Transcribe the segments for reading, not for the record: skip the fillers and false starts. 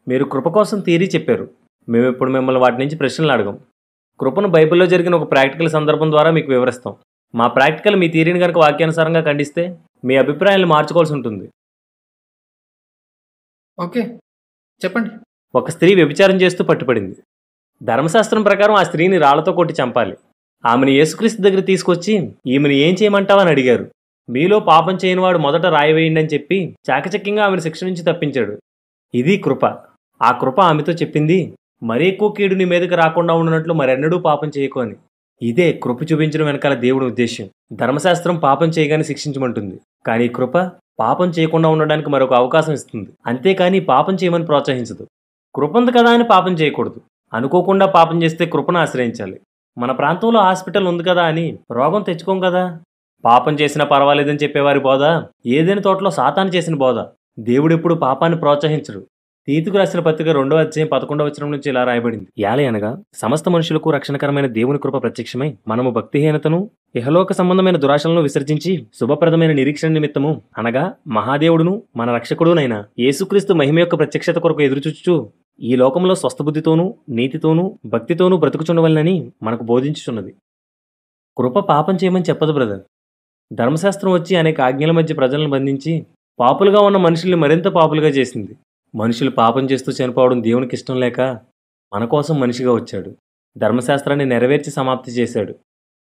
మీరు కృప కోసం థియరీ చెప్పారు. మేమిప్పుడు మిమ్మల్ని వాటి నుంచి ప్రశ్నలు అడగం. కృపను బైబిల్లో జరిగిన ఒక ప్రాక్టికల్ సందర్భం ద్వారా మీకు వివరిస్తాం. మా ప్రాక్టికల్ మీ థియరీని కనుక వాక్యానుసారంగా ఖండిస్తే మీ అభిప్రాయాలను మార్చుకోవాల్సి ఉంటుంది. ఓకే, చెప్పండి. ఒక స్త్రీ వ్యభిచారం చేస్తూ పట్టుపడింది. ధర్మశాస్త్రం ప్రకారం ఆ స్త్రీని రాళ్లతో కొట్టి చంపాలి. ఆమెను యేసుక్రీస్తు దగ్గర తీసుకొచ్చి ఈమెను ఏం చేయమంటావని అడిగారు. మీలో పాపం చేయనివాడు మొదట రాయి వేయండి అని చెప్పి చాకచక్యంగా ఆమెను శిక్ష నుంచి తప్పించాడు. ఇది కృప. ఆ కృప ఆమెతో చెప్పింది, మరీ ఎక్కువ కీడు నీ మీదకి రాకుండా ఉన్నట్లు మరెన్నడూ పాపం చేయకు అని. ఇదే కృప చూపించడం వెనకాల దేవుని ఉద్దేశ్యం. ధర్మశాస్త్రం పాపం చేయగానే శిక్షించమంటుంది, కానీ కృప పాపం చేయకుండా ఉండడానికి మరొక అవకాశం ఇస్తుంది. అంతేకాని పాపం చేయమని ప్రోత్సహించదు. కృప ఉంది కదా అని పాపం చేయకూడదు. అనుకోకుండా పాపం చేస్తే కృపను ఆశ్రయించాలి. మన ప్రాంతంలో హాస్పిటల్ ఉంది కదా అని రోగం తెచ్చుకోం కదా. పాపం చేసినా పర్వాలేదని చెప్పేవారి బోధ ఏదైనా తోటలో సాతాను చేసిన బోధ. దేవుడెప్పుడు పాపాన్ని ప్రోత్సహించడు. తీతుకు రాసిన పత్రిక 2వ అధ్యాయం 11వ వచనం నుంచి ఇలా రాయబడింది. యాలయనగా సమస్త మనుషులకు రక్షణకరమైన దేవుని కృప ప్రత్యక్షమై మనము భక్తిహీనతను ఇహలోక సంబంధమైన దురాశలను విసర్జించి శుభప్రదమైన నిరీక్షణ నిమిత్తము అనగా మహాదేవుడును మన రక్షకుడునైన యేసుక్రీస్తు మహిమ యొక్క ప్రత్యక్షత కొరకు ఎదురుచూచుచు ఈ లోకంలో స్వస్థబుద్ధితోనూ నీతితోనూ భక్తితోనూ బ్రతుకుచుండవలనని మనకు బోధించుచున్నది. కృప పాపం చేయమని చెప్పదు బ్రదర్. ధర్మశాస్త్రం వచ్చి అనేక ఆజ్ఞల మధ్య ప్రజలను బంధించి పాపులుగా ఉన్న మనుషుల్ని మరింత పాపులుగా చేసింది. మనుషులు పాపం చేస్తూ చనిపోవడం దేవునికి ఇష్టం లేక మన కోసం మనిషిగా వచ్చాడు. ధర్మశాస్త్రాన్ని నెరవేర్చి సమాప్తి చేశాడు.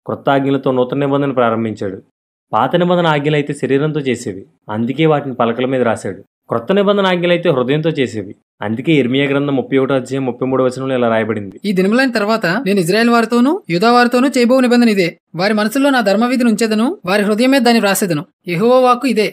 క్రొత్త ఆజ్ఞలతో నూతన నిబంధన ప్రారంభించాడు. పాత నిబంధన ఆజ్ఞలైతే శరీరంతో చేసేవి, అందుకే వాటిని పలకల మీద రాశాడు. క్రొత్త నిబంధన ఆజ్ఞలైతే హృదయంతో చేసేవి, అందుకే ఇర్మియా గ్రంథం 31వ అధ్యాయం 33వ వచనంలో ఇలా రాయబడింది. ఈ దినములైన తర్వాత నేను ఇజ్రాయెల్ వారితోనూ యూదా వారితోనూ చేయబో నిబంధన ఇదే. వారి మనసులో నా ధర్మవిధిని ఉంచెదను, వారి హృదయమే దాన్ని వ్రాసేదను. యెహోవా వాక్కు ఇదే.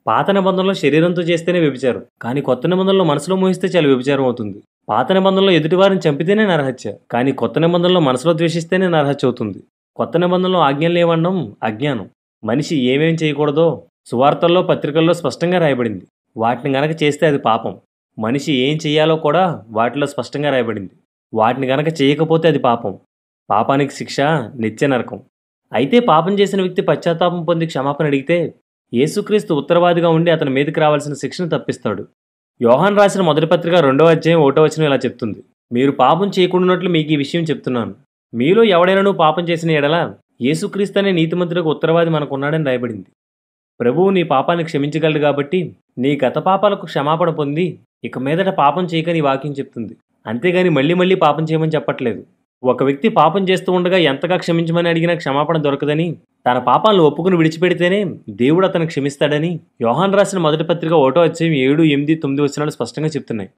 పాత నిబంధనలో శరీరంతో చేస్తేనే వ్యభిచారం, కానీ కొత్త నిబంధనలో మనసులో మోహిస్తే చాలా వ్యభిచారం అవుతుంది. పాత నిబంధనలో ఎదుటివారిని చంపితేనే నరహత్య, కానీ కొత్త నిబంధనలో మనసులో ద్వేషిస్తేనే నరహత్య అవుతుంది. కొత్త నిబంధనలో ఆజ్ఞలు లేవనడం అజ్ఞానం. మనిషి ఏమేం చేయకూడదో సువార్తల్లో పత్రికల్లో స్పష్టంగా రాయబడింది. వాటిని గనక చేస్తే అది పాపం. మనిషి ఏం చెయ్యాలో కూడా వాటిలో స్పష్టంగా రాయబడింది. వాటిని గనక చేయకపోతే అది పాపం. పాపానికి శిక్ష నిత్య నరకం. అయితే పాపం చేసిన వ్యక్తి పశ్చాత్తాపం పొంది క్షమాపణ అడిగితే యేసుక్రీస్తు ఉత్తరవాదిగా ఉండి అతని మీదకి రావాల్సిన శిక్షను తప్పిస్తాడు. యోహాన్ రాసిన మొదటి పత్రిక 2వ అధ్యాయం 1వ వచనం ఇలా చెప్తుంది. మీరు పాపం చేయకుండానట్లు మీకు ఈ విషయం చెప్తున్నాను. మీలో ఎవడైనాను పాపం చేసిన ఎడల యేసుక్రీస్తు అనే నీతిమంతులకు ఉత్తరవాది మనకున్నాడని రాయబడింది. ప్రభువు నీ పాపాన్ని క్షమించగలడు కాబట్టి నీ గత పాపాలకు క్షమాపణ పొంది ఇక మీదట పాపం చేయకని వాక్యం చెప్తుంది. అంతేగాని మళ్ళీ మళ్ళీ పాపం చేయమని చెప్పట్లేదు. ఒక వ్యక్తి పాపం చేస్తూ ఉండగా ఎంతగా క్షమించమని అడిగినా క్షమాపణ దొరకదని, తన పాపాలను ఒప్పుకుని విడిచిపెడితేనే దేవుడు అతను క్షమిస్తాడని యోహాన్ రాసిన మొదటి పత్రిక 1వ అధ్యాయం 7, 8, 9 వచనాలు స్పష్టంగా చెప్తున్నాయి.